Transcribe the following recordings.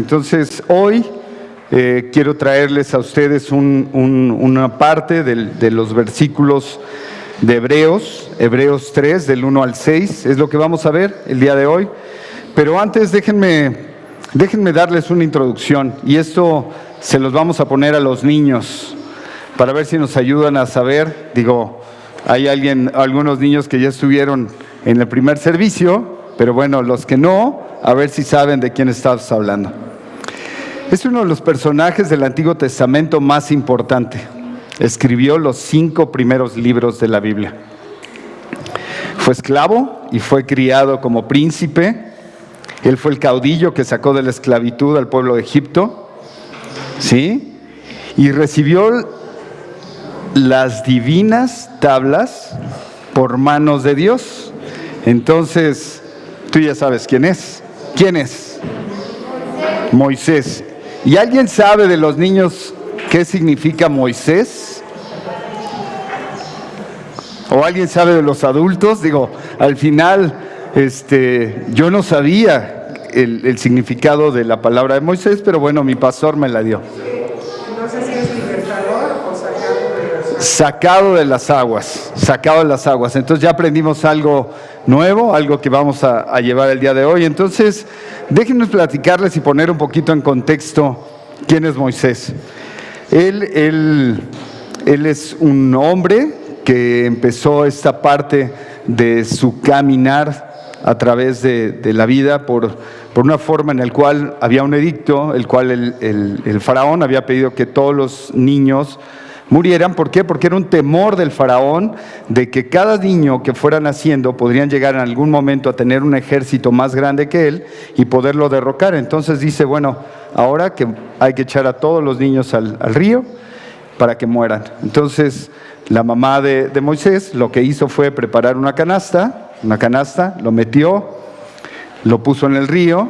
Entonces, hoy quiero traerles a ustedes una parte de los versículos de Hebreos 3, del 1 al 6, es lo que vamos a ver el día de hoy. Pero antes déjenme darles una introducción, y esto se los vamos a poner a los niños, para ver si nos ayudan a saber. Hay algunos niños que ya estuvieron en el primer servicio, pero bueno, los que no, a ver si saben de quién estamos hablando. Es uno de los personajes del Antiguo Testamento más importante. Escribió los 5 primeros libros de la Biblia. Fue esclavo y fue criado como príncipe. Él fue el caudillo que sacó de la esclavitud al pueblo de Egipto, ¿sí? Y recibió las divinas tablas por manos de Dios. Entonces, tú ya sabes quién es. ¿Quién es? Moisés. ¿Y alguien sabe de los niños qué significa Moisés? ¿O alguien sabe de los adultos? Al final, yo no sabía el significado de la palabra de Moisés, pero bueno, mi pastor me la dio. No sé si es libertador o sacado de las aguas. Sacado de las aguas. Entonces ya aprendimos algo nuevo, algo que vamos a llevar el día de hoy. Entonces, déjenme platicarles y poner un poquito en contexto quién es Moisés. Él es un hombre que empezó esta parte de su caminar a través de la vida por una forma en la cual había un edicto, el cual el faraón había pedido que todos los niños murieran. ¿Por qué? Porque era un temor del faraón de que cada niño que fuera naciendo podrían llegar en algún momento a tener un ejército más grande que él y poderlo derrocar. Entonces dice, bueno, ahora que hay que echar a todos los niños al río para que mueran. Entonces la mamá de Moisés lo que hizo fue preparar una canasta, lo metió, lo puso en el río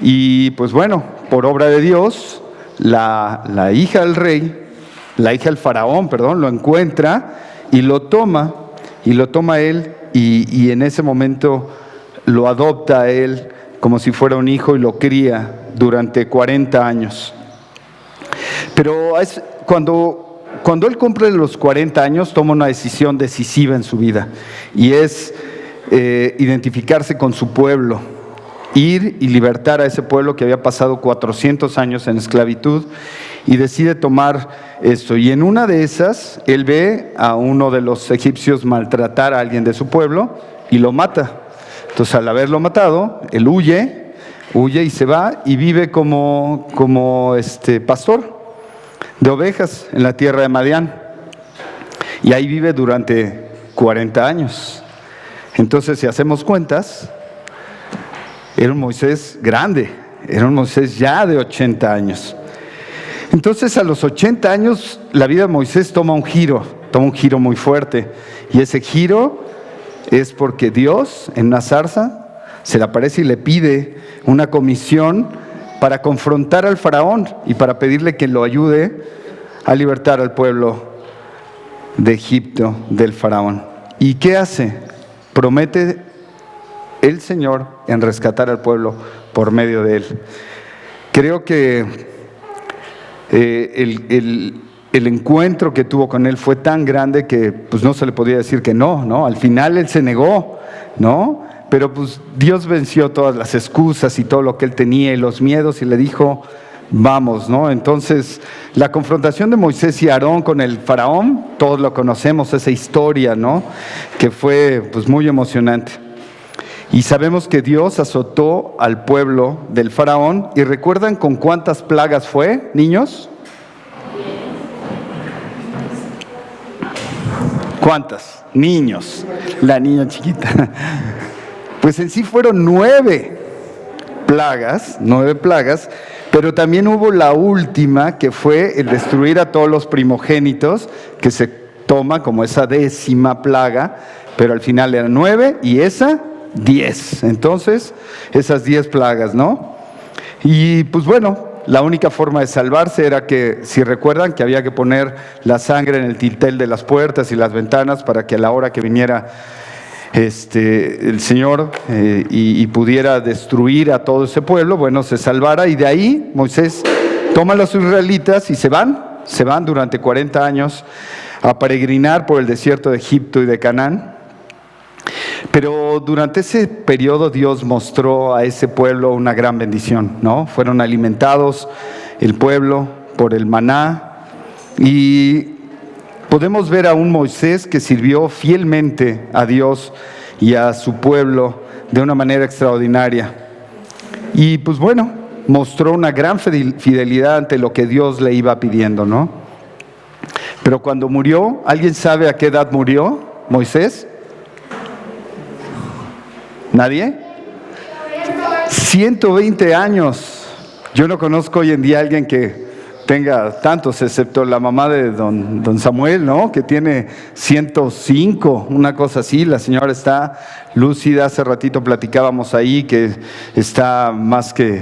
y pues bueno, por obra de Dios, la hija del rey, la hija del faraón, lo encuentra y lo toma él y en ese momento lo adopta a él como si fuera un hijo y lo cría durante 40 años. Pero cuando él cumple los 40 años, toma una decisión decisiva en su vida y es identificarse con su pueblo, ir y libertar a ese pueblo que había pasado 400 años en esclavitud, y decide tomar esto. Y en una de esas, él ve a uno de los egipcios maltratar a alguien de su pueblo y lo mata. Entonces, al haberlo matado, él huye y se va y vive como pastor de ovejas en la tierra de Madián. Y ahí vive durante 40 años. Entonces, si hacemos cuentas, era un Moisés grande, era un Moisés ya de 80 años. Entonces, a los 80 años, la vida de Moisés toma un giro muy fuerte. Y ese giro es porque Dios, en una zarza, se le aparece y le pide una comisión para confrontar al faraón y para pedirle que lo ayude a libertar al pueblo de Egipto del faraón. ¿Y qué hace? Promete el Señor en rescatar al pueblo por medio de él. Creo que el encuentro que tuvo con él fue tan grande que pues no se le podía decir que no. Al final él se negó, ¿no? Pero pues Dios venció todas las excusas y todo lo que él tenía y los miedos y le dijo, vamos, ¿no? Entonces, la confrontación de Moisés y Aarón con el faraón, todos lo conocemos, esa historia, ¿no? Que fue pues muy emocionante. Y sabemos que Dios azotó al pueblo del faraón. ¿Y recuerdan con cuántas plagas fue, niños? ¿Cuántas? Niños. La niña chiquita. Pues en sí fueron 9 plagas, pero también hubo la última, que fue el destruir a todos los primogénitos, que se toma como esa 10ª plaga, pero al final eran 9 y esa 10. Entonces, esas 10 plagas, ¿no? Y pues bueno, la única forma de salvarse era que, si recuerdan, que había que poner la sangre en el dintel de las puertas y las ventanas para que a la hora que viniera el Señor y pudiera destruir a todo ese pueblo, bueno, se salvara. Y de ahí Moisés toma a los israelitas y se van durante 40 años a peregrinar por el desierto de Egipto y de Canaán. Pero durante ese periodo Dios mostró a ese pueblo una gran bendición, ¿no? Fueron alimentados el pueblo por el maná y podemos ver a un Moisés que sirvió fielmente a Dios y a su pueblo de una manera extraordinaria. Y pues bueno, mostró una gran fidelidad ante lo que Dios le iba pidiendo, ¿no? Pero cuando murió, ¿alguien sabe a qué edad murió Moisés? ¿Nadie? 120 años. Yo no conozco hoy en día a alguien que tenga tantos, excepto la mamá de don Samuel, ¿no? Que tiene 105, una cosa así. La señora está lúcida, hace ratito platicábamos ahí que está más que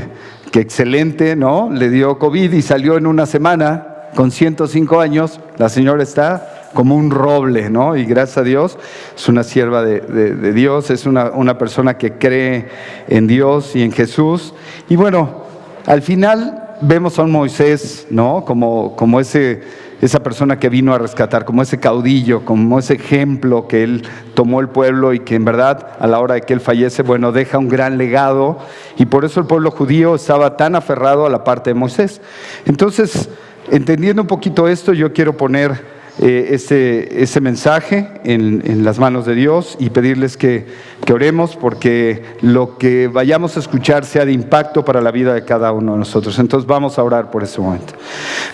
excelente, ¿no? Le dio COVID y salió en una semana con 105 años. La señora está como un roble, ¿no? Y gracias a Dios es una sierva de Dios, es una persona que cree en Dios y en Jesús. Y bueno, al final vemos a un Moisés, ¿no? Como esa persona que vino a rescatar, como ese caudillo, como ese ejemplo que él tomó el pueblo y que en verdad a la hora de que él fallece, bueno, deja un gran legado, y por eso el pueblo judío estaba tan aferrado a la parte de Moisés. Entonces, entendiendo un poquito esto, yo quiero poner ese mensaje en las manos de Dios y pedirles que oremos porque lo que vayamos a escuchar sea de impacto para la vida de cada uno de nosotros. Entonces vamos a orar por ese momento.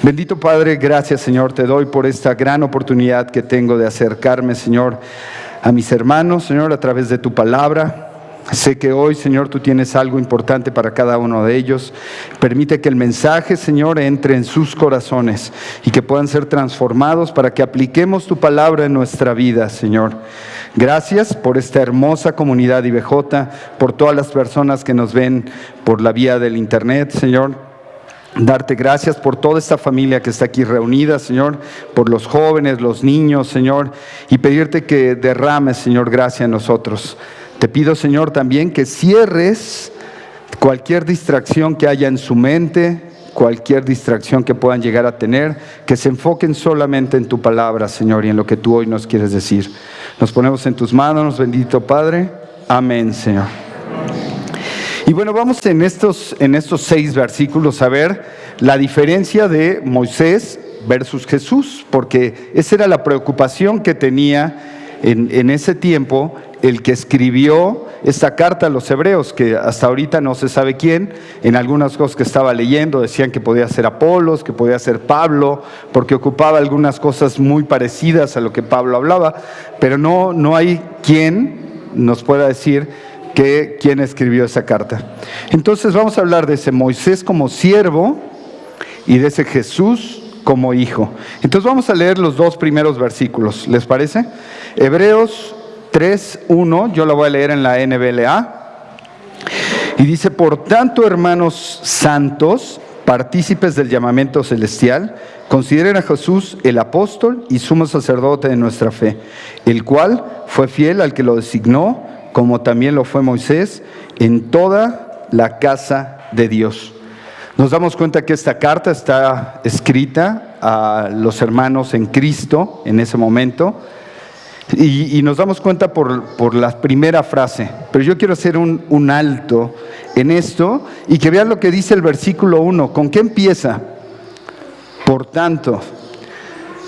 Bendito Padre, gracias Señor, te doy por esta gran oportunidad que tengo de acercarme, Señor, a mis hermanos, Señor, a través de tu palabra. Sé que hoy, Señor, tú tienes algo importante para cada uno de ellos. Permite que el mensaje, Señor, entre en sus corazones y que puedan ser transformados para que apliquemos tu palabra en nuestra vida, Señor. Gracias por esta hermosa comunidad IBJ, por todas las personas que nos ven por la vía del internet, Señor. Darte gracias por toda esta familia que está aquí reunida, Señor, por los jóvenes, los niños, Señor, y pedirte que derrames, Señor, gracia en nosotros. Te pido, Señor, también que cierres cualquier distracción que haya en su mente, cualquier distracción que puedan llegar a tener, que se enfoquen solamente en tu palabra, Señor, y en lo que tú hoy nos quieres decir. Nos ponemos en tus manos, bendito Padre. Amén, Señor. Y bueno, vamos en estos 6 versículos a ver la diferencia de Moisés versus Jesús, porque esa era la preocupación que tenía en ese tiempo el que escribió esta carta a los hebreos, que hasta ahorita no se sabe quién. En algunas cosas que estaba leyendo decían que podía ser Apolos, que podía ser Pablo, porque ocupaba algunas cosas muy parecidas a lo que Pablo hablaba, pero no hay quien nos pueda decir quién escribió esa carta. Entonces vamos a hablar de ese Moisés como siervo y de ese Jesús como hijo. Entonces vamos a leer los 2 primeros versículos, ¿les parece? Hebreos 3:1, yo la voy a leer en la NBLA, y dice: por tanto, hermanos santos, partícipes del llamamiento celestial, consideren a Jesús el apóstol y sumo sacerdote de nuestra fe, el cual fue fiel al que lo designó, como también lo fue Moisés, en toda la casa de Dios. Nos damos cuenta que esta carta está escrita a los hermanos en Cristo en ese momento, y nos damos cuenta por la primera frase. Pero yo quiero hacer un alto en esto y que vean lo que dice el versículo 1. ¿Con qué empieza? Por tanto.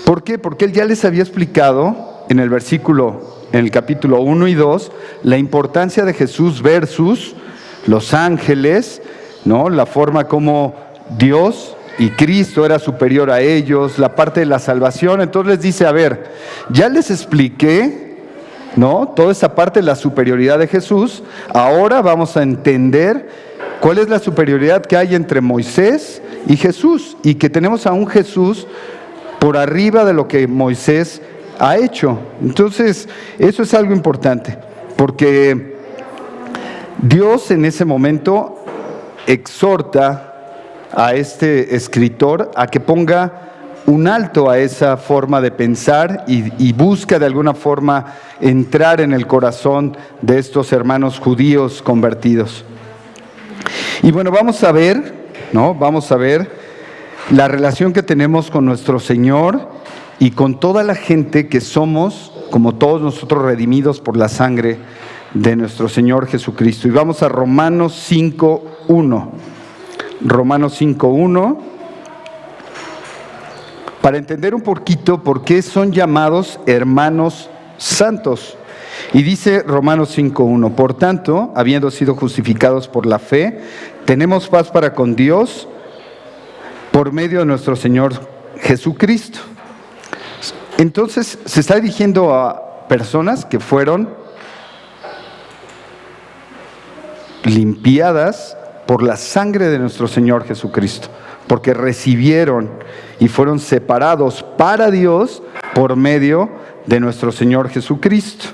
¿Por qué? Porque él ya les había explicado en el capítulo 1 y 2, la importancia de Jesús versus los ángeles, ¿no? La forma como Dios y Cristo era superior a ellos, la parte de la salvación. Entonces les dice: a ver, ya les expliqué, ¿no?, toda esa parte de la superioridad de Jesús. Ahora vamos a entender cuál es la superioridad que hay entre Moisés y Jesús, y que tenemos a un Jesús por arriba de lo que Moisés ha hecho. Entonces, eso es algo importante, porque Dios en ese momento exhorta a este escritor a que ponga un alto a esa forma de pensar y busca de alguna forma entrar en el corazón de estos hermanos judíos convertidos. Y bueno, vamos a ver, ¿no? Vamos a ver la relación que tenemos con nuestro Señor y con toda la gente que somos, como todos nosotros, redimidos por la sangre de nuestro Señor Jesucristo. Y vamos a Romanos 5:1. Romanos 5:1. Para entender un poquito por qué son llamados hermanos santos. Y dice Romanos 5:1, por tanto, habiendo sido justificados por la fe, tenemos paz para con Dios por medio de nuestro Señor Jesucristo. Entonces, se está dirigiendo a personas que fueron limpiadas por la sangre de nuestro Señor Jesucristo, porque recibieron y fueron separados para Dios por medio de nuestro Señor Jesucristo.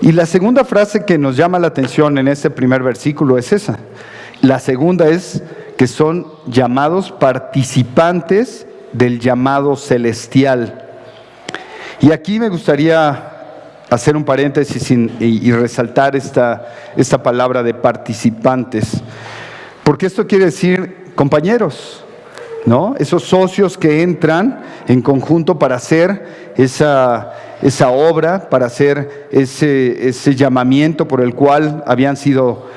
Y la segunda frase que nos llama la atención en ese primer versículo es esa. La segunda es que son llamados participantes del llamado celestial. Y aquí me gustaría hacer un paréntesis y resaltar esta palabra de participantes, porque esto quiere decir compañeros, ¿no? Esos socios que entran en conjunto para hacer esa obra, para hacer ese llamamiento por el cual habían sido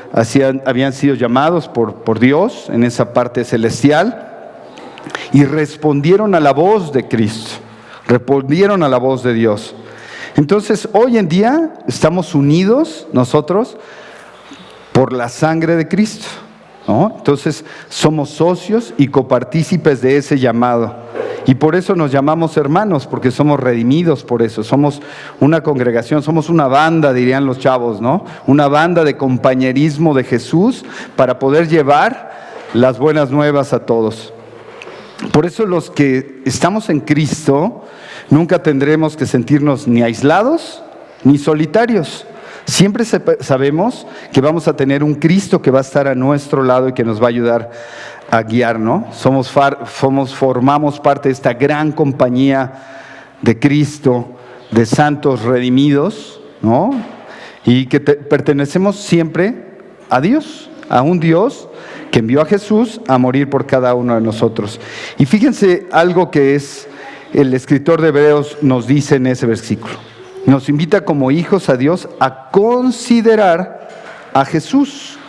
llamados por Dios en esa parte celestial, y respondieron a la voz de Cristo, respondieron a la voz de Dios. Entonces, hoy en día estamos unidos nosotros por la sangre de Cristo, ¿no? Entonces, somos socios y copartícipes de ese llamado. Y por eso nos llamamos hermanos, porque somos redimidos por eso. Somos una congregación, somos una banda, dirían los chavos, ¿no? Una banda de compañerismo de Jesús para poder llevar las buenas nuevas a todos. Por eso los que estamos en Cristo nunca tendremos que sentirnos ni aislados ni solitarios. Siempre sabemos que vamos a tener un Cristo que va a estar a nuestro lado y que nos va a ayudar a guiar, ¿no? Formamos parte de esta gran compañía de Cristo, de santos redimidos, ¿no? Y que pertenecemos siempre a Dios, a un Dios que envió a Jesús a morir por cada uno de nosotros. Y fíjense algo que el escritor de Hebreos nos dice en ese versículo. Nos invita como hijos a Dios a considerar a Jesús.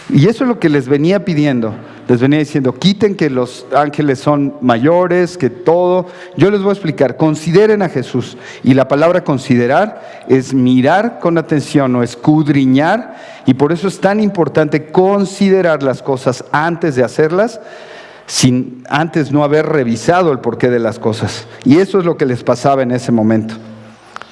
Y eso es lo que les venía pidiendo. Les venía diciendo, quiten que los ángeles son mayores, que todo. Yo les voy a explicar, consideren a Jesús. Y la palabra considerar es mirar con atención o escudriñar. Y por eso es tan importante considerar las cosas antes de hacerlas, sin antes no haber revisado el porqué de las cosas. Y eso es lo que les pasaba en ese momento.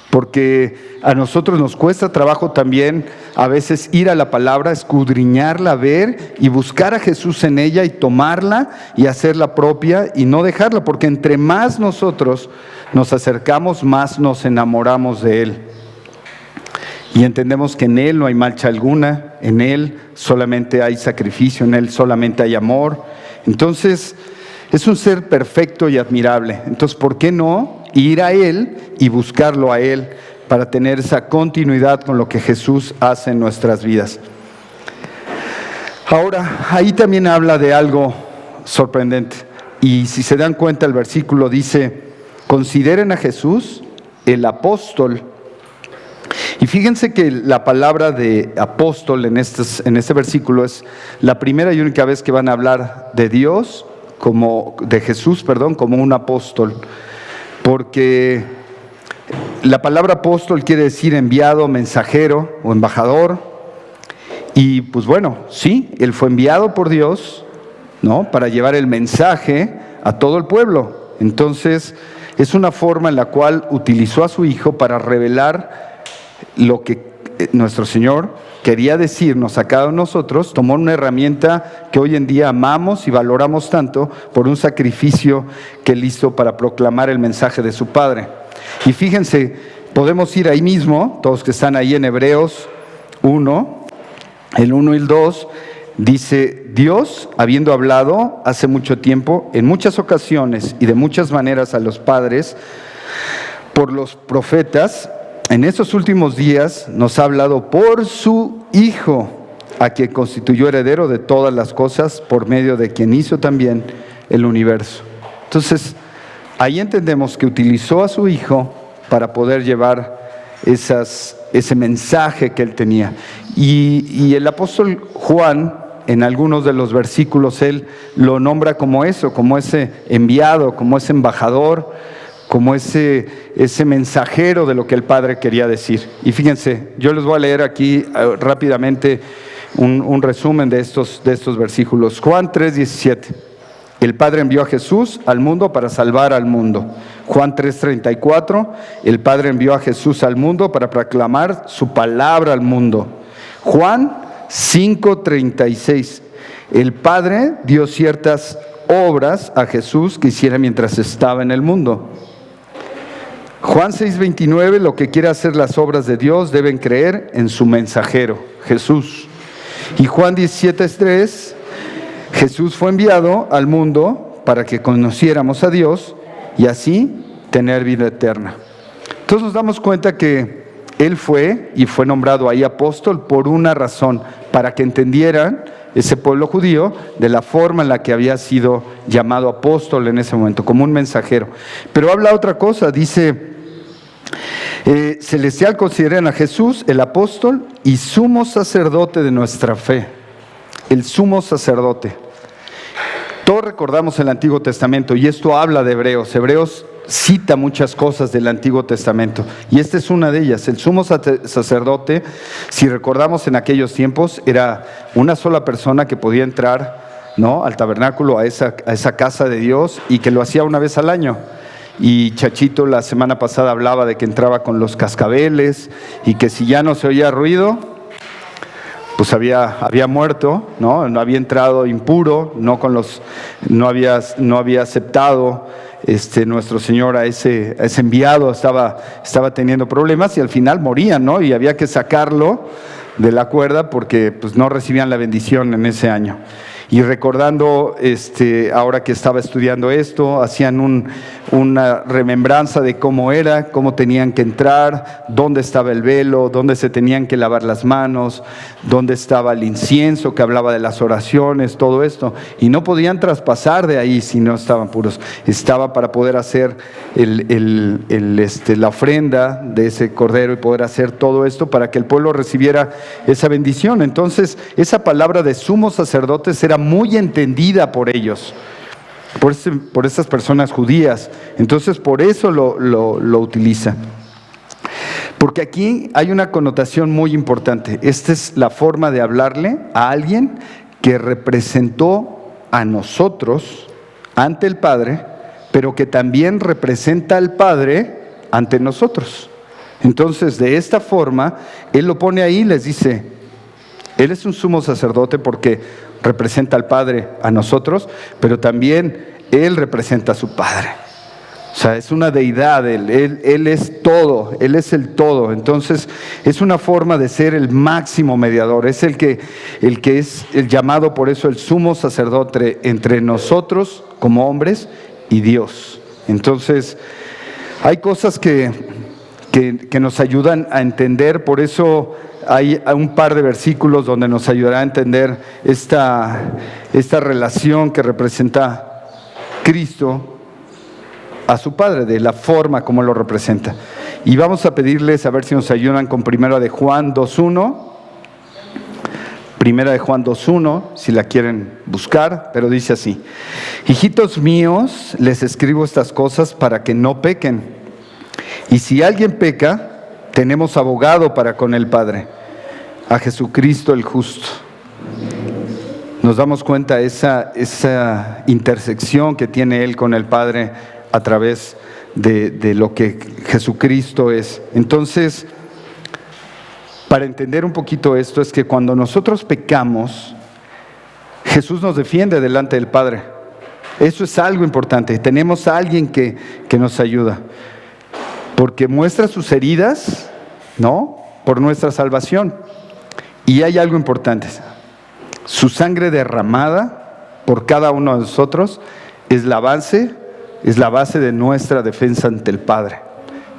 Porque a nosotros nos cuesta trabajo también a veces ir a la palabra, escudriñarla, ver y buscar a Jesús en ella y tomarla y hacerla propia y no dejarla, porque entre más nosotros nos acercamos, más nos enamoramos de Él. Y entendemos que en Él no hay mancha alguna, en Él solamente hay sacrificio, en Él solamente hay amor. Entonces, es un ser perfecto y admirable. Entonces, ¿por qué no ir a Él y buscarlo a Él para tener esa continuidad con lo que Jesús hace en nuestras vidas? Ahora, ahí también habla de algo sorprendente. Y si se dan cuenta, el versículo dice, consideren a Jesús, el apóstol. Y fíjense que la palabra de apóstol en este versículo es la primera y única vez que van a hablar de Dios, de Jesús, como un apóstol. Porque la palabra apóstol quiere decir enviado, mensajero o embajador. Y pues bueno, sí, él fue enviado por Dios, ¿no? Para llevar el mensaje a todo el pueblo. Entonces, es una forma en la cual utilizó a su Hijo para revelar lo que nuestro Señor quería decirnos a cada uno de nosotros. Tomó una herramienta que hoy en día amamos y valoramos tanto por un sacrificio que Él hizo para proclamar el mensaje de su Padre. Y fíjense, podemos ir ahí mismo, todos que están ahí en Hebreos 1, el 1 y el 2, Dice, Dios, habiendo hablado hace mucho tiempo, en muchas ocasiones y de muchas maneras a los padres, por los profetas, en estos últimos días nos ha hablado por su Hijo, a quien constituyó heredero de todas las cosas, por medio de quien hizo también el universo. Entonces, ahí entendemos que utilizó a su Hijo para poder llevar ese mensaje que él tenía. Y el apóstol Juan, en algunos de los versículos, él lo nombra como eso, como ese enviado, como ese embajador, como ese mensajero de lo que el Padre quería decir. Y fíjense, yo les voy a leer aquí rápidamente un resumen de estos versículos. Juan 3:17. El Padre envió a Jesús al mundo para salvar al mundo. Juan 3:34. El Padre envió a Jesús al mundo para proclamar su palabra al mundo. Juan 5:36. El Padre dio ciertas obras a Jesús que hiciera mientras estaba en el mundo. Juan 6:29. Lo que quiera hacer las obras de Dios deben creer en su mensajero, Jesús. Y Juan 17:3. Jesús fue enviado al mundo para que conociéramos a Dios y así tener vida eterna. Entonces nos damos cuenta que Él fue nombrado ahí apóstol por una razón, para que entendieran ese pueblo judío de la forma en la que había sido llamado apóstol en ese momento, como un mensajero. Pero habla otra cosa, dice, celestial consideran a Jesús el apóstol y sumo sacerdote de nuestra fe. El sumo sacerdote. Todos recordamos el Antiguo Testamento y esto habla de Hebreos. Hebreos cita muchas cosas del Antiguo Testamento y esta es una de ellas. El sumo sacerdote, si recordamos en aquellos tiempos, era una sola persona que podía entrar, ¿no?, al tabernáculo, a esa casa de Dios, y que lo hacía una vez al año. Y Chachito la semana pasada hablaba de que entraba con los cascabeles y que si ya no se oía ruido, pues había muerto, ¿no? No había entrado impuro, no había aceptado nuestro Señor a ese enviado, estaba teniendo problemas y al final morían, ¿no? Y había que sacarlo de la cuerda porque pues no recibían la bendición en ese año. Y recordando, ahora que estaba estudiando esto, hacían una remembranza de cómo era, cómo tenían que entrar, dónde estaba el velo, dónde se tenían que lavar las manos, dónde estaba el incienso que hablaba de las oraciones, todo esto. Y no podían traspasar de ahí si no estaban puros. Estaba para poder hacer la ofrenda de ese cordero y poder hacer todo esto para que el pueblo recibiera esa bendición. Entonces, esa palabra de sumo sacerdotes era muy entendida por ellos, por estas personas judías. Entonces por eso lo utiliza, porque aquí hay una connotación muy importante. Esta es la forma de hablarle a alguien que representó a nosotros ante el Padre, pero que también representa al Padre ante nosotros. Entonces de esta forma Él lo pone ahí y les dice, Él es un sumo sacerdote porque representa al Padre a nosotros, pero también Él representa a su Padre. O sea, es una deidad, Él es todo, Él es el todo. Entonces, es una forma de ser el máximo mediador, es el que es el llamado, por eso, el sumo sacerdote entre nosotros como hombres y Dios. Entonces, hay cosas que nos ayudan a entender, por eso hay un par de versículos donde nos ayudará a entender esta relación que representa Cristo a su Padre, de la forma como lo representa. Y vamos a pedirles a ver si nos ayudan con Primera de Juan 2:1. Primera de Juan 2:1, si la quieren buscar, pero dice así: hijitos míos, les escribo estas cosas para que no pequen. Y si alguien peca, tenemos abogado para con el Padre, a Jesucristo el justo. Nos damos cuenta esa intersección que tiene Él con el Padre a través de lo que Jesucristo es. Entonces, para entender un poquito esto, es que cuando nosotros pecamos, Jesús nos defiende delante del Padre. Eso es algo importante. Tenemos a alguien que nos ayuda, porque muestra sus heridas, ¿no?, por nuestra salvación. Y hay algo importante. Su sangre derramada por cada uno de nosotros es la base de nuestra defensa ante el Padre.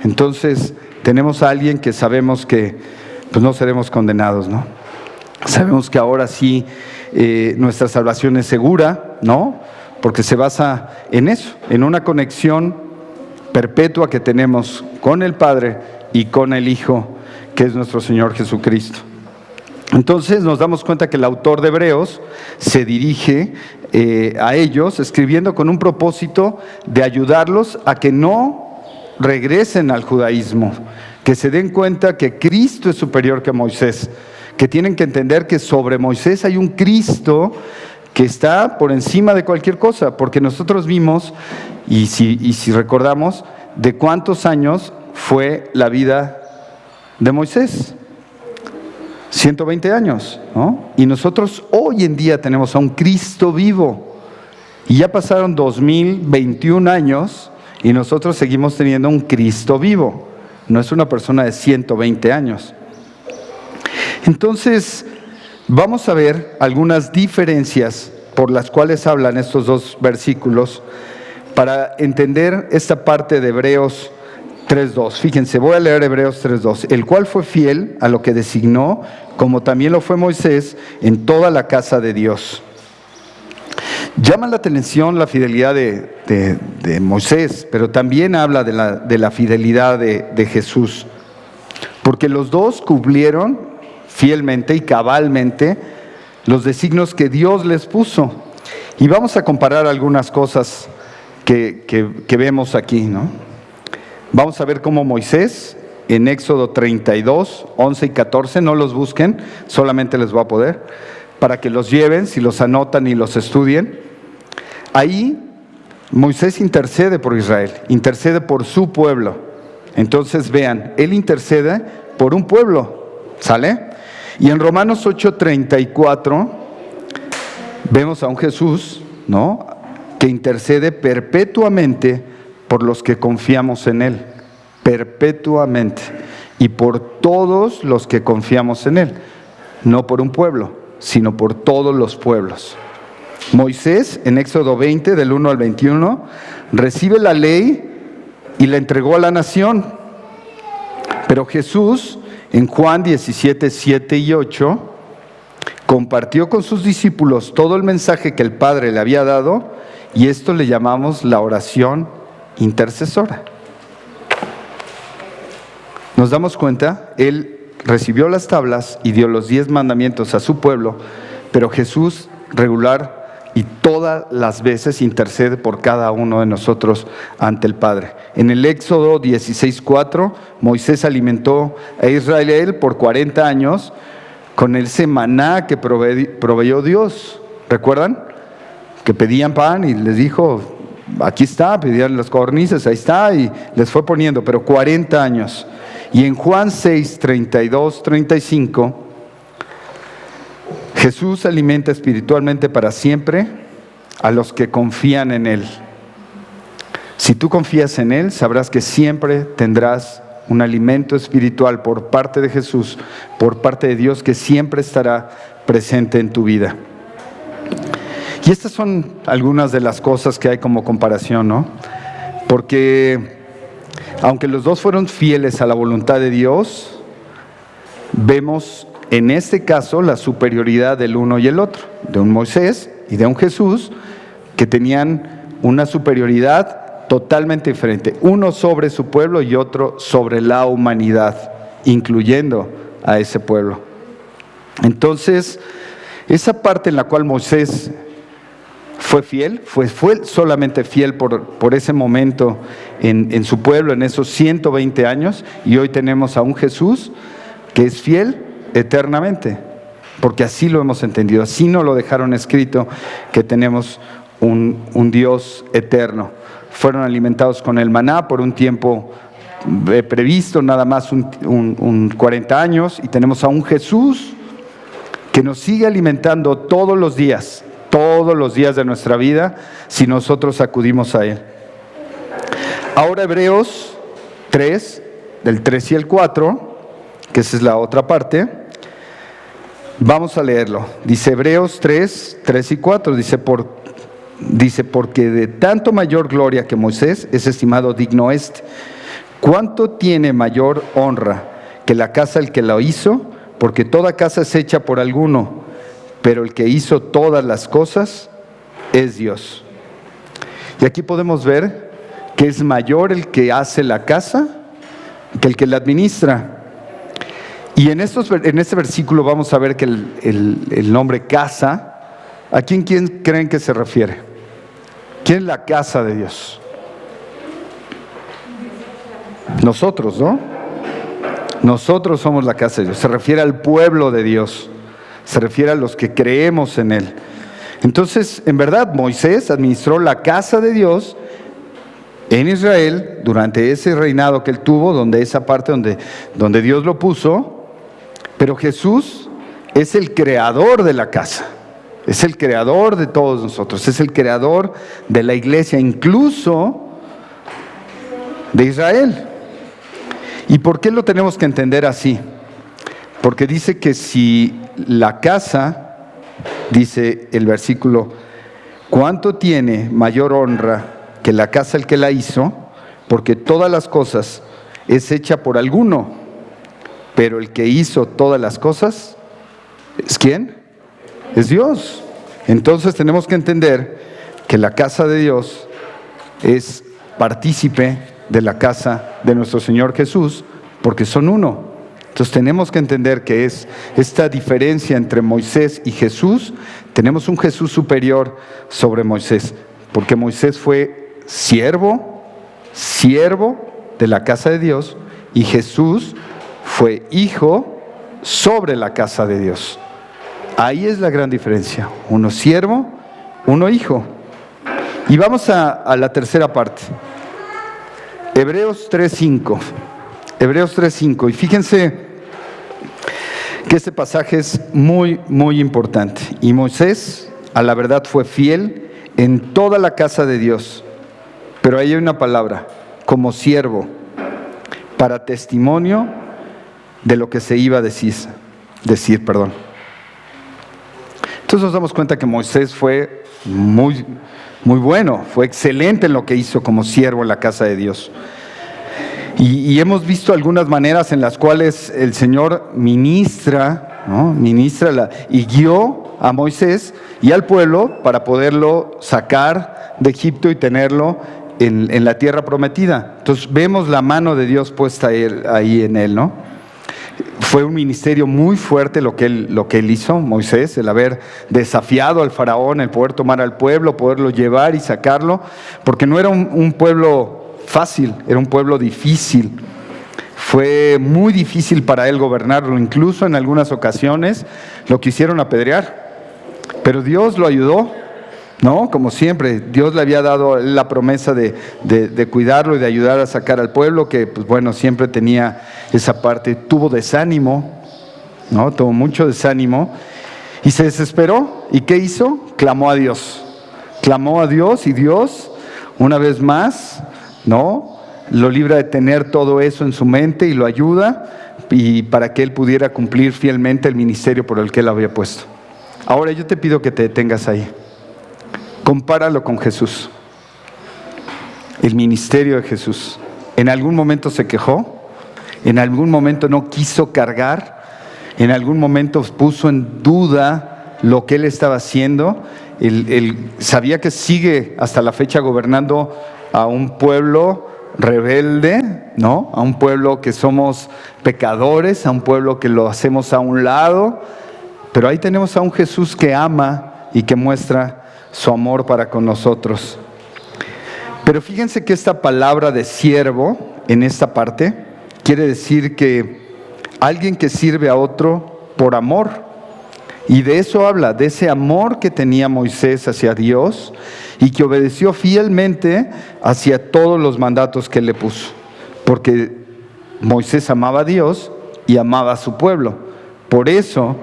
Entonces, tenemos a alguien que sabemos que pues no seremos condenados, ¿no? Sabemos que ahora sí nuestra salvación es segura, ¿no? Porque se basa en eso, en una conexión perpetua que tenemos con el Padre y con el Hijo, que es nuestro Señor Jesucristo. Entonces nos damos cuenta que el autor de Hebreos se dirige a ellos escribiendo con un propósito de ayudarlos a que no regresen al judaísmo, que se den cuenta que Cristo es superior que Moisés, que tienen que entender que sobre Moisés hay un Cristo que está por encima de cualquier cosa, porque nosotros vimos, y si recordamos, de cuántos años fue la vida de Moisés. 120 años, ¿no? Y nosotros hoy en día tenemos a un Cristo vivo. Y ya pasaron 2021 años y nosotros seguimos teniendo un Cristo vivo. No es una persona de 120 años. Entonces, vamos a ver algunas diferencias por las cuales hablan estos dos versículos para entender esta parte de Hebreos 3.2. Fíjense, voy a leer Hebreos 3.2. El cual fue fiel a lo que designó, como también lo fue Moisés en toda la casa de Dios. Llama la atención la fidelidad de Moisés, pero también habla de la fidelidad de Jesús. Porque los dos cumplieron fielmente y cabalmente los designios que Dios les puso. Y vamos a comparar algunas cosas que vemos aquí, ¿no? Vamos a ver cómo Moisés, en Éxodo 32, 11 y 14, no los busquen, solamente les voy a poder, para que los lleven, si los anotan y los estudien. Ahí Moisés intercede por Israel, intercede por su pueblo. Entonces vean, él intercede por un pueblo, ¿sale? Y en Romanos 8:34 vemos a un Jesús, ¿no?, que intercede perpetuamente por los que confiamos en Él, perpetuamente, y por todos los que confiamos en Él, no por un pueblo, sino por todos los pueblos. Moisés, en Éxodo 20, del 1 al 21, recibe la ley y la entregó a la nación. Pero Jesús, en Juan 17, 7 y 8, compartió con sus discípulos todo el mensaje que el Padre le había dado, y esto le llamamos la oración intercesora. Nos damos cuenta, Él recibió las tablas y dio los 10 mandamientos a su pueblo, pero Jesús regular y todas las veces intercede por cada uno de nosotros ante el Padre. En el Éxodo 16:4, Moisés alimentó a Israel por 40 años con ese maná que proveyó Dios. ¿Recuerdan? Que pedían pan y les dijo, aquí está, pedían las codornices, ahí está, y les fue poniendo, pero 40 años. Y en Juan 6, 32, 35, Jesús alimenta espiritualmente para siempre a los que confían en Él. Si tú confías en Él, sabrás que siempre tendrás un alimento espiritual por parte de Jesús, por parte de Dios, que siempre estará presente en tu vida. Y estas son algunas de las cosas que hay como comparación, ¿no? Porque aunque los dos fueron fieles a la voluntad de Dios, vemos en este caso la superioridad del uno y el otro, de un Moisés y de un Jesús, que tenían una superioridad totalmente diferente, uno sobre su pueblo y otro sobre la humanidad, incluyendo a ese pueblo. Entonces, esa parte en la cual Moisés fue fiel, fue solamente fiel por ese momento en su pueblo, en esos 120 años, y hoy tenemos a un Jesús que es fiel eternamente, porque así lo hemos entendido, así nos lo dejaron escrito, que tenemos un Dios eterno. Fueron alimentados con el maná por un tiempo previsto, nada más un 40 años, y tenemos a un Jesús que nos sigue alimentando todos los días de nuestra vida, si nosotros acudimos a Él. Ahora Hebreos 3, del 3 y el 4, que esa es la otra parte, Vamos a leerlo. Dice Hebreos 3, 3 y 4. Dice, porque de tanto mayor gloria que Moisés es estimado digno este. ¿Cuánto tiene mayor honra que la casa el que la hizo? Porque toda casa es hecha por alguno, pero el que hizo todas las cosas es Dios. Y aquí podemos ver que es mayor el que hace la casa que el que la administra. Y en este versículo vamos a ver que el nombre casa, ¿a quién creen que se refiere? ¿Quién es la casa de Dios? Nosotros, ¿no? Nosotros somos la casa de Dios. Se refiere al pueblo de Dios. Se refiere a los que creemos en Él. Entonces, en verdad, Moisés administró la casa de Dios en Israel durante ese reinado que él tuvo, donde esa parte donde Dios lo puso. Pero Jesús es el creador de la casa, es el creador de todos nosotros, es el creador de la iglesia, incluso de Israel. ¿Y por qué lo tenemos que entender así? Porque dice que si la casa, dice el versículo, ¿cuánto tiene mayor honra que la casa el que la hizo? Porque todas las cosas es hecha por alguno. Pero el que hizo todas las cosas, ¿es quién? Es Dios. Entonces tenemos que entender que la casa de Dios es partícipe de la casa de nuestro Señor Jesús, porque son uno. Entonces tenemos que entender que es esta diferencia entre Moisés y Jesús. Tenemos un Jesús superior sobre Moisés, porque Moisés fue siervo de la casa de Dios, y Jesús fue hijo sobre la casa de Dios. Ahí es la gran diferencia. Uno siervo, uno hijo. Y vamos a la tercera parte. Hebreos 3:5. Hebreos 3:5. Y fíjense que este pasaje es muy, muy importante. Y Moisés, a la verdad, fue fiel en toda la casa de Dios. Pero ahí hay una palabra, como siervo, para testimonio de lo que se iba a decir. Entonces nos damos cuenta que Moisés fue muy, muy bueno, fue excelente en lo que hizo como siervo en la casa de Dios. Y hemos visto algunas maneras en las cuales el Señor ministra, ¿no? Y guió a Moisés y al pueblo para poderlo sacar de Egipto y tenerlo en la tierra prometida. Entonces vemos la mano de Dios puesta ahí en él, ¿no? Fue un ministerio muy fuerte lo que él hizo, Moisés, el haber desafiado al faraón, el poder tomar al pueblo, poderlo llevar y sacarlo, porque no era un pueblo fácil, era un pueblo difícil. Fue muy difícil para él gobernarlo, incluso en algunas ocasiones lo quisieron apedrear, pero Dios lo ayudó, ¿no? Como siempre, Dios le había dado la promesa de cuidarlo y de ayudar a sacar al pueblo, que pues bueno, siempre tenía esa parte. Tuvo desánimo, ¿no? Tuvo mucho desánimo y se desesperó. ¿Y qué hizo? Clamó a Dios y Dios, una vez más, ¿no? Lo libra de tener todo eso en su mente y lo ayuda, y para que él pudiera cumplir fielmente el ministerio por el que él había puesto. Ahora yo te pido que te detengas ahí. Compáralo con Jesús. El ministerio de Jesús. ¿En algún momento se quejó? ¿En algún momento no quiso cargar? ¿En algún momento puso en duda lo que él estaba haciendo? Él sabía que sigue hasta la fecha gobernando a un pueblo rebelde, ¿no? A un pueblo que somos pecadores, a un pueblo que lo hacemos a un lado. Pero ahí tenemos a un Jesús que ama y que muestra su amor para con nosotros. Pero fíjense que esta palabra de siervo en esta parte quiere decir que alguien que sirve a otro por amor. Y de eso habla, de ese amor que tenía Moisés hacia Dios y que obedeció fielmente hacia todos los mandatos que él le puso. Porque Moisés amaba a Dios y amaba a su pueblo. Por eso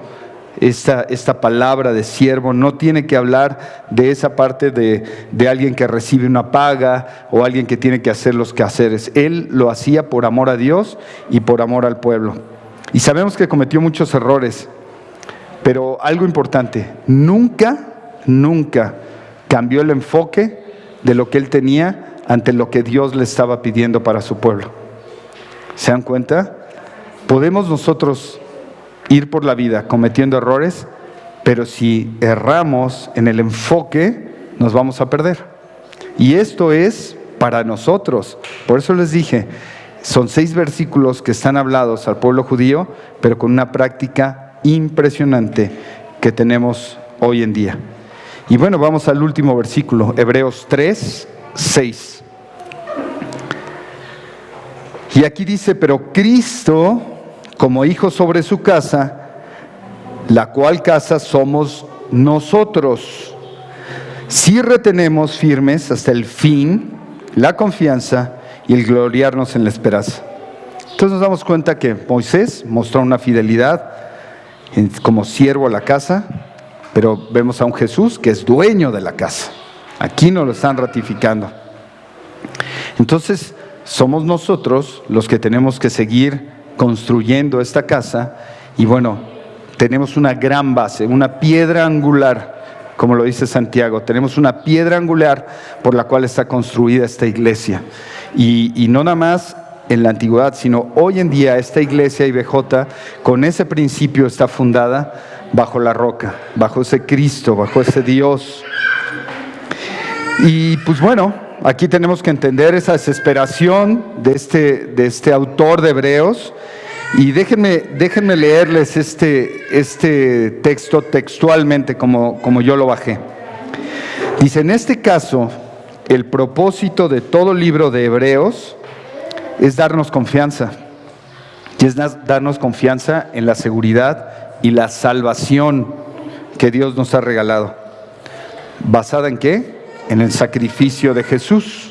esta palabra de siervo no tiene que hablar de esa parte de alguien que recibe una paga o alguien que tiene que hacer los quehaceres. Él lo hacía por amor a Dios y por amor al pueblo. Y sabemos que cometió muchos errores, Pero algo importante, nunca cambió el enfoque de lo que él tenía ante lo que Dios le estaba pidiendo para su pueblo. ¿Se dan cuenta? Podemos nosotros ir por la vida cometiendo errores, pero si erramos en el enfoque, nos vamos a perder. Y esto es para nosotros. Por eso les dije, son 6 versículos que están hablados al pueblo judío, pero con una práctica impresionante que tenemos hoy en día. Y bueno, vamos al último versículo, Hebreos 3, 6. Y aquí dice, pero Cristo, como hijo sobre su casa, la cual casa somos nosotros, si retenemos firmes hasta el fin la confianza y el gloriarnos en la esperanza. Entonces nos damos cuenta que Moisés mostró una fidelidad como siervo a la casa, pero vemos a un Jesús que es dueño de la casa. Aquí nos lo están ratificando. Entonces somos nosotros los que tenemos que seguir construyendo esta casa y bueno, tenemos una gran base, una piedra angular, como lo dice Santiago, tenemos una piedra angular por la cual está construida esta iglesia. Y no nada más en la antigüedad, sino hoy en día esta iglesia IBJ con ese principio está fundada bajo la roca, bajo ese Cristo, bajo ese Dios. Y pues bueno, aquí tenemos que entender esa desesperación de este autor de Hebreos. Y déjenme leerles este texto textualmente como yo lo bajé. Dice, en este caso, el propósito de todo libro de Hebreos es darnos confianza. Y es darnos confianza en la seguridad y la salvación que Dios nos ha regalado. ¿Basada en qué? En el sacrificio de Jesús.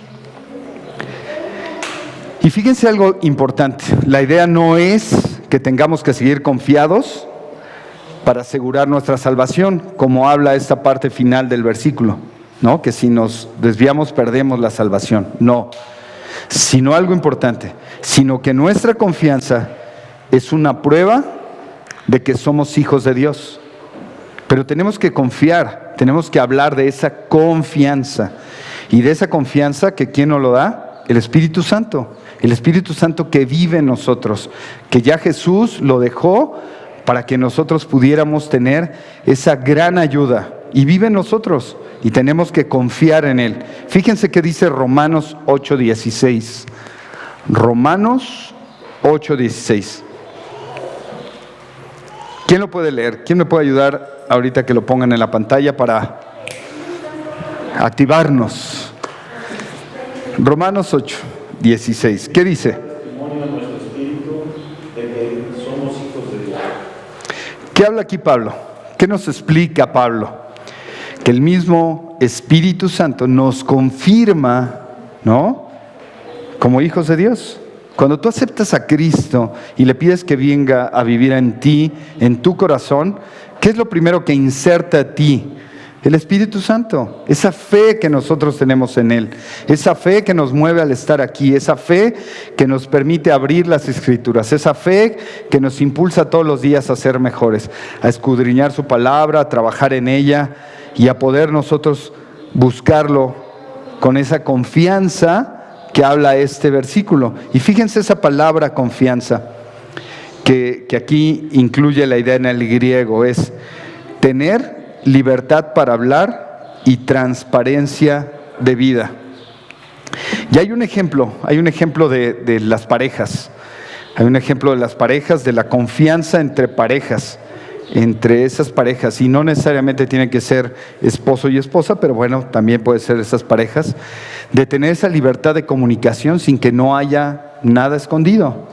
Y fíjense algo importante, la idea no es que tengamos que seguir confiados para asegurar nuestra salvación, como habla esta parte final del versículo, ¿no? Que si nos desviamos perdemos la salvación, no, sino algo importante, sino que nuestra confianza es una prueba de que somos hijos de Dios, pero tenemos que confiar, tenemos que hablar de esa confianza, y de esa confianza que ¿quién nos lo da? El Espíritu Santo. El Espíritu Santo que vive en nosotros, que ya Jesús lo dejó para que nosotros pudiéramos tener esa gran ayuda. Y vive en nosotros y tenemos que confiar en Él. Fíjense que dice Romanos 8:16. Romanos 8:16. ¿Quién lo puede leer? ¿Quién me puede ayudar ahorita que lo pongan en la pantalla para activarnos? Romanos 8:16. ¿Qué dice? ¿Qué habla aquí Pablo? ¿Qué nos explica Pablo? Que el mismo Espíritu Santo nos confirma, ¿no? Como hijos de Dios. Cuando tú aceptas a Cristo y le pides que venga a vivir en ti, en tu corazón, ¿qué es lo primero que inserta a ti? El Espíritu Santo, esa fe que nosotros tenemos en Él, esa fe que nos mueve al estar aquí, esa fe que nos permite abrir las Escrituras, esa fe que nos impulsa todos los días a ser mejores, a escudriñar su palabra, a trabajar en ella y a poder nosotros buscarlo con esa confianza que habla este versículo. Y fíjense esa palabra confianza, que aquí incluye la idea en el griego, es tener libertad para hablar y transparencia de vida. Y hay un ejemplo de las parejas. Hay un ejemplo de las parejas, de la confianza entre parejas, entre esas parejas. Y no necesariamente tiene que ser esposo y esposa, pero bueno, también puede ser esas parejas, de tener esa libertad de comunicación sin que no haya nada escondido,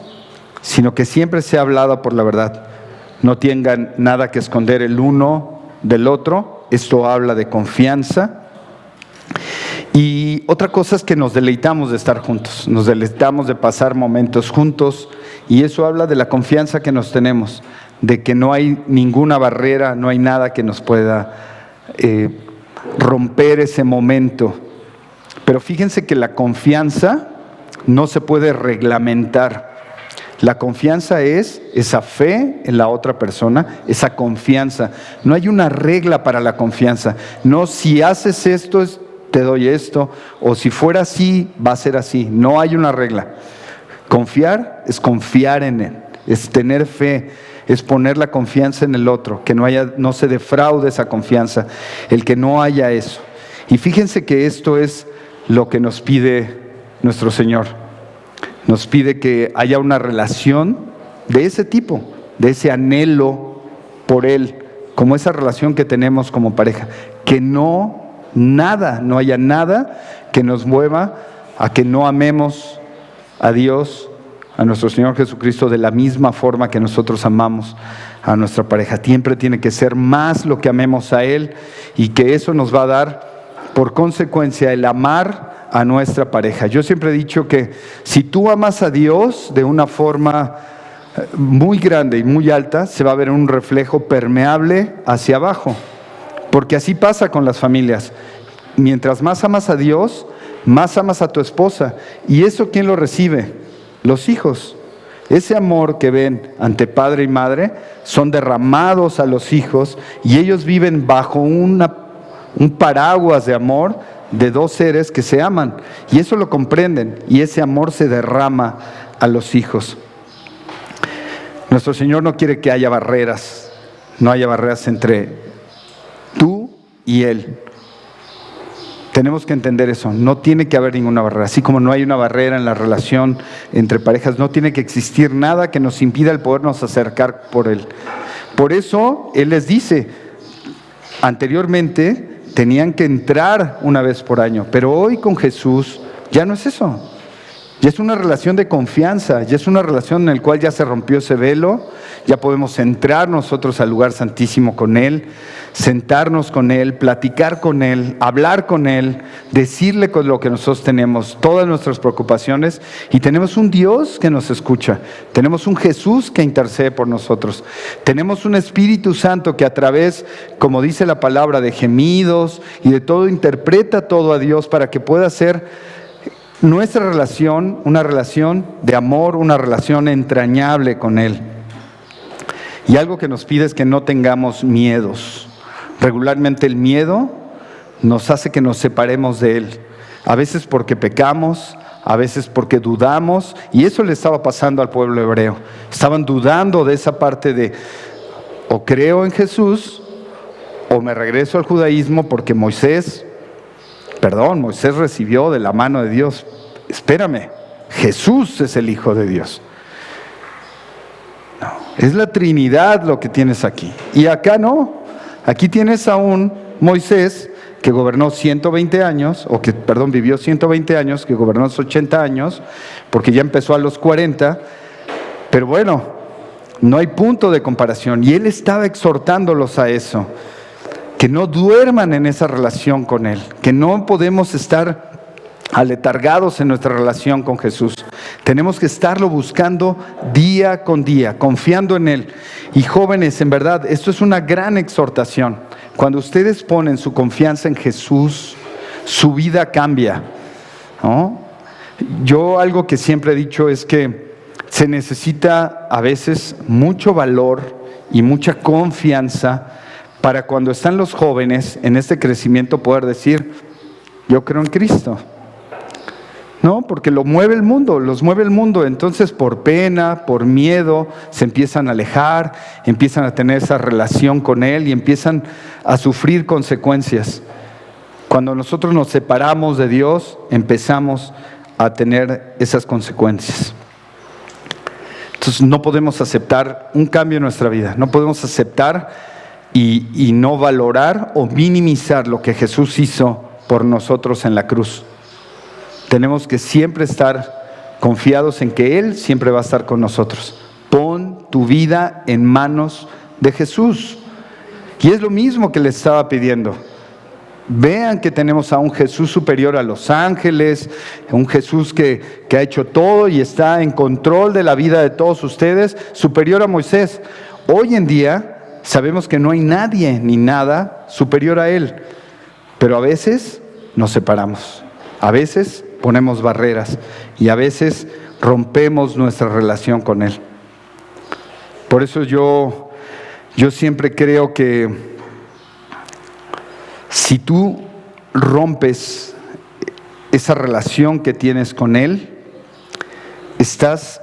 sino que siempre sea hablado por la verdad. No tengan nada que esconder el uno del otro. Esto habla de confianza. Y otra cosa es que nos deleitamos de estar juntos, nos deleitamos de pasar momentos juntos, y eso habla de la confianza que nos tenemos, de que no hay ninguna barrera, no hay nada que nos pueda romper ese momento. Pero fíjense que la confianza no se puede reglamentar. La confianza es esa fe en la otra persona, esa confianza. No hay una regla para la confianza. No, si haces esto, te doy esto, o si fuera así, va a ser así. No hay una regla. Confiar es confiar en Él, es tener fe, es poner la confianza en el otro, que no se defraude esa confianza, el que no haya eso. Y fíjense que esto es lo que nos pide nuestro Señor. Nos pide que haya una relación de ese tipo, de ese anhelo por Él, como esa relación que tenemos como pareja, que no haya nada que nos mueva a que no amemos a Dios, a nuestro Señor Jesucristo, de la misma forma que nosotros amamos a nuestra pareja. Siempre tiene que ser más lo que amemos a Él, y que eso nos va a dar por consecuencia el amar a nuestra pareja. Yo siempre he dicho que si tú amas a Dios de una forma muy grande y muy alta, se va a ver un reflejo permeable hacia abajo, porque así pasa con las familias. Mientras más amas a Dios, más amas a tu esposa. ¿Y eso quién lo recibe? Los hijos. Ese amor que ven ante padre y madre son derramados a los hijos, y ellos viven bajo un paraguas de amor de dos seres que se aman, y eso lo comprenden, y ese amor se derrama a los hijos. Nuestro Señor no quiere que haya barreras, no haya barreras entre tú y Él. Tenemos que entender eso, no tiene que haber ninguna barrera. Así como no hay una barrera en la relación entre parejas, no tiene que existir nada que nos impida el podernos acercar por Él. Por eso Él les dice, anteriormente tenían que entrar una vez por año, pero hoy con Jesús ya no es eso. Ya es una relación de confianza, ya es una relación en la cual ya se rompió ese velo, ya podemos entrar nosotros al lugar santísimo con Él, sentarnos con Él, platicar con Él, hablar con Él, decirle con lo que nosotros tenemos, todas nuestras preocupaciones, y tenemos un Dios que nos escucha, tenemos un Jesús que intercede por nosotros, tenemos un Espíritu Santo que a través, como dice la palabra, de gemidos y de todo, interpreta todo a Dios para que pueda ser nuestra relación, una relación de amor, una relación entrañable con Él. Y algo que nos pide es que no tengamos miedos. Regularmente el miedo nos hace que nos separemos de Él. A veces porque pecamos, a veces porque dudamos, y eso le estaba pasando al pueblo hebreo. Estaban dudando de esa parte de, o creo en Jesús, o me regreso al judaísmo porque Moisés recibió de la mano de Dios. Espérame, Jesús es el Hijo de Dios. No, es la Trinidad lo que tienes aquí. Y acá no. Aquí tienes a un Moisés que gobernó 120 años, vivió 120 años, que gobernó 80 años, porque ya empezó a los 40. Pero bueno, no hay punto de comparación. Y él estaba exhortándolos a eso, que no duerman en esa relación con Él, que no podemos estar aletargados en nuestra relación con Jesús. Tenemos que estarlo buscando día con día, confiando en Él. Y jóvenes, en verdad, esto es una gran exhortación. Cuando ustedes ponen su confianza en Jesús, su vida cambia, ¿no? Yo algo que siempre he dicho es que se necesita a veces mucho valor y mucha confianza para cuando están los jóvenes en este crecimiento poder decir, yo creo en Cristo. No, porque los mueve el mundo. Entonces por pena, por miedo, se empiezan a alejar, empiezan a tener esa relación con Él y empiezan a sufrir consecuencias. Cuando nosotros nos separamos de Dios, empezamos a tener esas consecuencias. Entonces no podemos aceptar un cambio en nuestra vida, no podemos aceptar y no valorar o minimizar lo que Jesús hizo por nosotros en la cruz. Tenemos que siempre estar confiados en que Él siempre va a estar con nosotros. Pon tu vida en manos de Jesús. Y es lo mismo que les estaba pidiendo. Vean que tenemos a un Jesús superior a los ángeles, un Jesús que ha hecho todo y está en control de la vida de todos ustedes, superior a Moisés. Hoy en día sabemos que no hay nadie ni nada superior a Él, pero a veces nos separamos, a veces ponemos barreras y a veces rompemos nuestra relación con Él. Por eso yo siempre creo que si tú rompes esa relación que tienes con Él, estás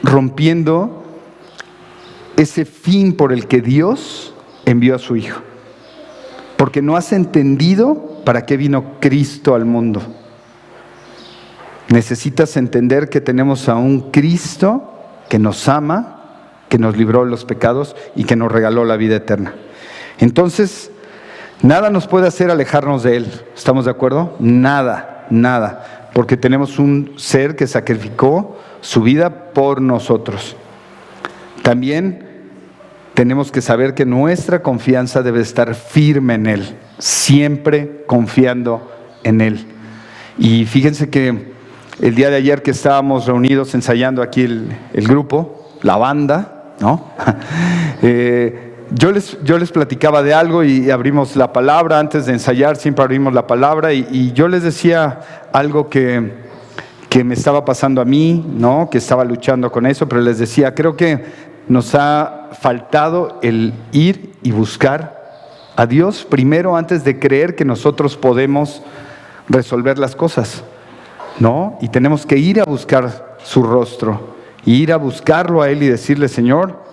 rompiendo ese fin por el que Dios envió a su Hijo. Porque no has entendido para qué vino Cristo al mundo. Necesitas entender que tenemos a un Cristo que nos ama, que nos libró de los pecados y que nos regaló la vida eterna. Entonces, nada nos puede hacer alejarnos de Él. ¿Estamos de acuerdo? Nada, nada. Porque tenemos un ser que sacrificó su vida por nosotros. También tenemos que saber que nuestra confianza debe estar firme en Él, siempre confiando en Él. Y fíjense que el día de ayer que estábamos reunidos ensayando aquí el grupo, la banda, ¿no? Yo les platicaba de algo y abrimos la palabra. Antes de ensayar siempre abrimos la palabra y yo les decía algo que me estaba pasando a mí, ¿no? Que estaba luchando con eso, pero les decía, creo que nos ha faltado el ir y buscar a Dios primero antes de creer que nosotros podemos resolver las cosas, ¿no? Y tenemos que ir a buscar su rostro, y ir a buscarlo a Él y decirle, Señor,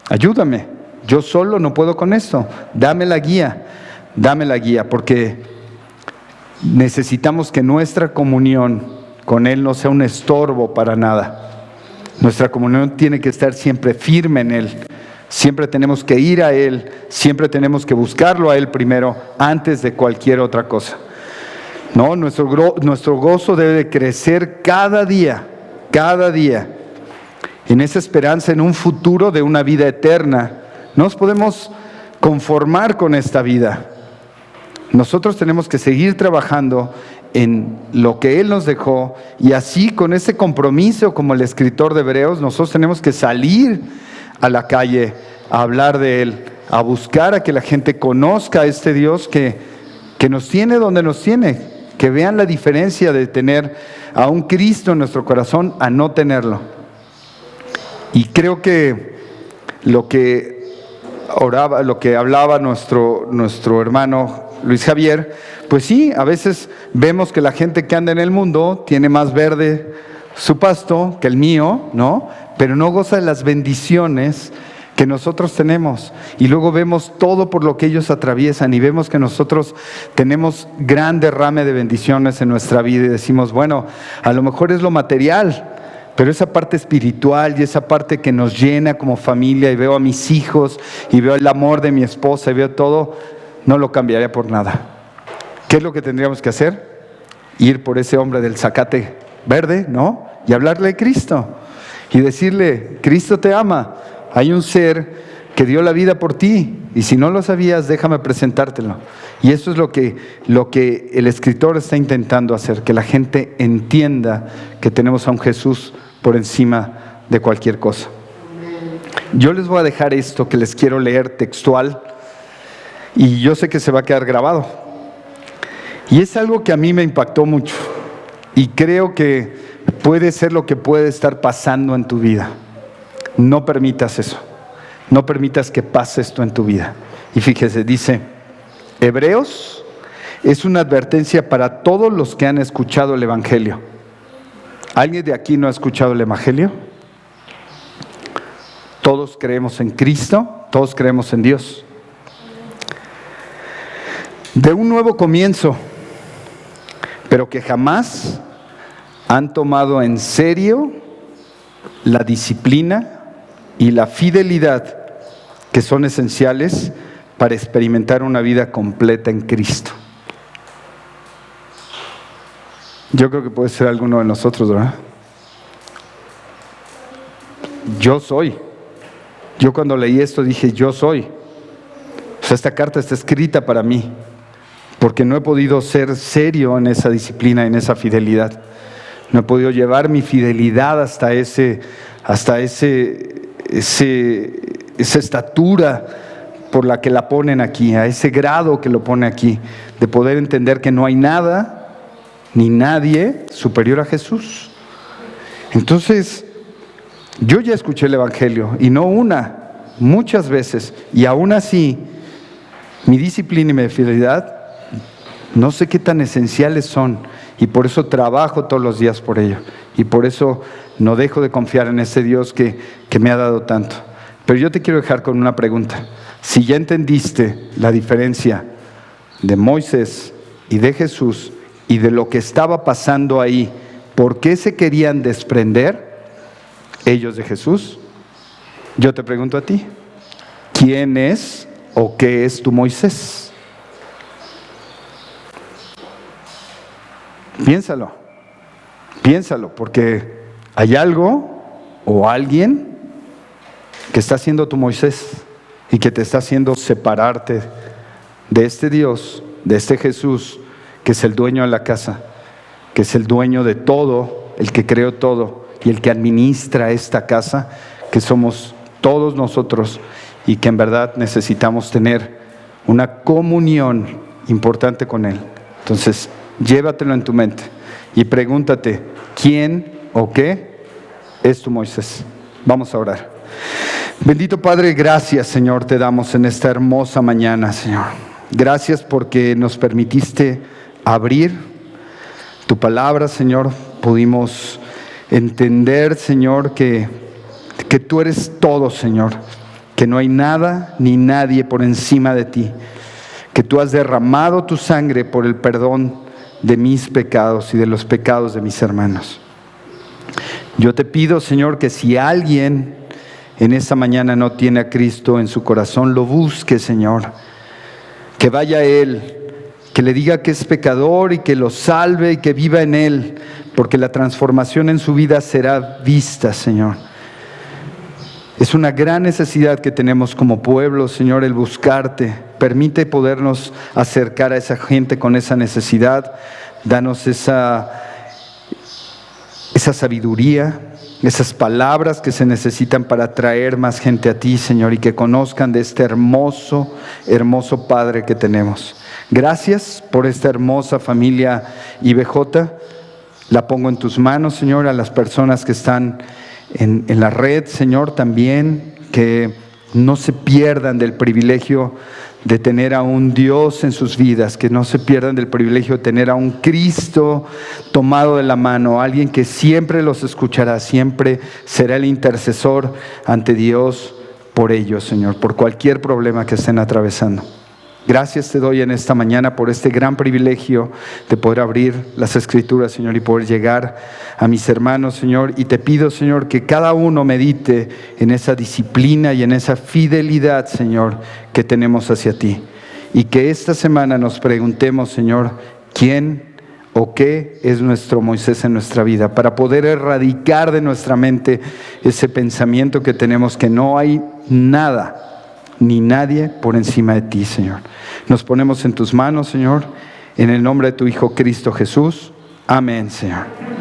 ayúdame, yo solo no puedo con esto, dame la guía, porque necesitamos que nuestra comunión con Él no sea un estorbo para nada. Nuestra comunión tiene que estar siempre firme en Él. Siempre tenemos que ir a Él, siempre tenemos que buscarlo a Él primero, antes de cualquier otra cosa. ¿No? Nuestro gozo debe de crecer cada día, en esa esperanza, en un futuro de una vida eterna. No nos podemos conformar con esta vida. Nosotros tenemos que seguir trabajando en lo que Él nos dejó, y así con ese compromiso, como el escritor de Hebreos, nosotros tenemos que salir a la calle a hablar de Él, a buscar a que la gente conozca a este Dios que nos tiene donde nos tiene, que vean la diferencia de tener a un Cristo en nuestro corazón a no tenerlo. Y creo que lo que hablaba nuestro hermano Luis Javier, pues sí, a veces vemos que la gente que anda en el mundo tiene más verde su pasto que el mío, ¿no? Pero no goza de las bendiciones que nosotros tenemos. Y luego vemos todo por lo que ellos atraviesan y vemos que nosotros tenemos gran derrame de bendiciones en nuestra vida y decimos, bueno, a lo mejor es lo material, pero esa parte espiritual y esa parte que nos llena como familia, y veo a mis hijos y veo el amor de mi esposa y veo todo, no lo cambiaría por nada. ¿Qué es lo que tendríamos que hacer? Ir por ese hombre del zacate verde, ¿no? Y hablarle de Cristo y decirle, Cristo te ama, hay un ser que dio la vida por ti, y si no lo sabías, déjame presentártelo. Y eso es lo que el escritor está intentando hacer, que la gente entienda que tenemos a un Jesús por encima de cualquier cosa. Yo les voy a dejar esto que les quiero leer textual, y yo sé que se va a quedar grabado. Y es algo que a mí me impactó mucho, y creo que puede ser lo que puede estar pasando en tu vida. No permitas eso. No permitas que pase esto en tu vida. Y fíjese, dice, Hebreos es una advertencia para todos los que han escuchado el Evangelio. ¿Alguien de aquí no ha escuchado el Evangelio? Todos creemos en Cristo, todos creemos en Dios. De un nuevo comienzo, pero que jamás han tomado en serio la disciplina y la fidelidad que son esenciales para experimentar una vida completa en Cristo. Yo creo que puede ser alguno de nosotros, ¿verdad? Yo soy. Yo cuando leí esto dije, yo soy. O sea, esta carta está escrita para mí, porque no he podido ser serio en esa disciplina, en esa fidelidad. No he podido llevar mi fidelidad hasta esa estatura por la que la ponen aquí, a ese grado que lo pone aquí, de poder entender que no hay nada ni nadie superior a Jesús. Entonces, yo ya escuché el Evangelio, y no una, muchas veces, y aún así, mi disciplina y mi fidelidad, no sé qué tan esenciales son, y por eso trabajo todos los días por ello, y por eso no dejo de confiar en ese Dios que me ha dado tanto. Pero yo te quiero dejar con una pregunta. Si ya entendiste la diferencia de Moisés y de Jesús y de lo que estaba pasando ahí, ¿por qué se querían desprender ellos de Jesús? Yo te pregunto a ti, ¿quién es o qué es tu Moisés? Piénsalo, porque hay algo o alguien que está siendo tu Moisés y que te está haciendo separarte de este Dios, de este Jesús, que es el dueño de la casa, que es el dueño de todo, el que creó todo y el que administra esta casa, que somos todos nosotros y que en verdad necesitamos tener una comunión importante con Él. Entonces, llévatelo en tu mente y pregúntate, ¿quién o qué es tu Moisés? Vamos a orar. Bendito Padre, gracias, Señor, te damos en esta hermosa mañana, Señor. Gracias porque nos permitiste abrir tu palabra, Señor. Pudimos entender, Señor, que tú eres todo, Señor. Que no hay nada ni nadie por encima de ti. Que tú has derramado tu sangre por el perdón de mis pecados y de los pecados de mis hermanos. Yo te pido, Señor, que si alguien en esta mañana no tiene a Cristo en su corazón, lo busque, Señor. Que vaya a Él, que le diga que es pecador y que lo salve y que viva en Él, porque la transformación en su vida será vista, Señor. Es una gran necesidad que tenemos como pueblo, Señor, el buscarte. Permite podernos acercar a esa gente con esa necesidad. Danos esa sabiduría, esas palabras que se necesitan para atraer más gente a ti, Señor, y que conozcan de este hermoso Padre que tenemos. Gracias por esta hermosa familia IBJ. La pongo en tus manos, Señor, a las personas que están en la red, Señor, también, que no se pierdan del privilegio de tener a un Dios en sus vidas, que no se pierdan del privilegio de tener a un Cristo tomado de la mano, alguien que siempre los escuchará, siempre será el intercesor ante Dios por ellos, Señor, por cualquier problema que estén atravesando. Gracias te doy en esta mañana por este gran privilegio de poder abrir las Escrituras, Señor, y poder llegar a mis hermanos, Señor. Y te pido, Señor, que cada uno medite en esa disciplina y en esa fidelidad, Señor, que tenemos hacia ti. Y que esta semana nos preguntemos, Señor, ¿quién o qué es nuestro Moisés en nuestra vida? Para poder erradicar de nuestra mente ese pensamiento que tenemos que no hay nada ni nadie por encima de ti, Señor. Nos ponemos en tus manos, Señor, en el nombre de tu Hijo Cristo Jesús. Amén, Señor.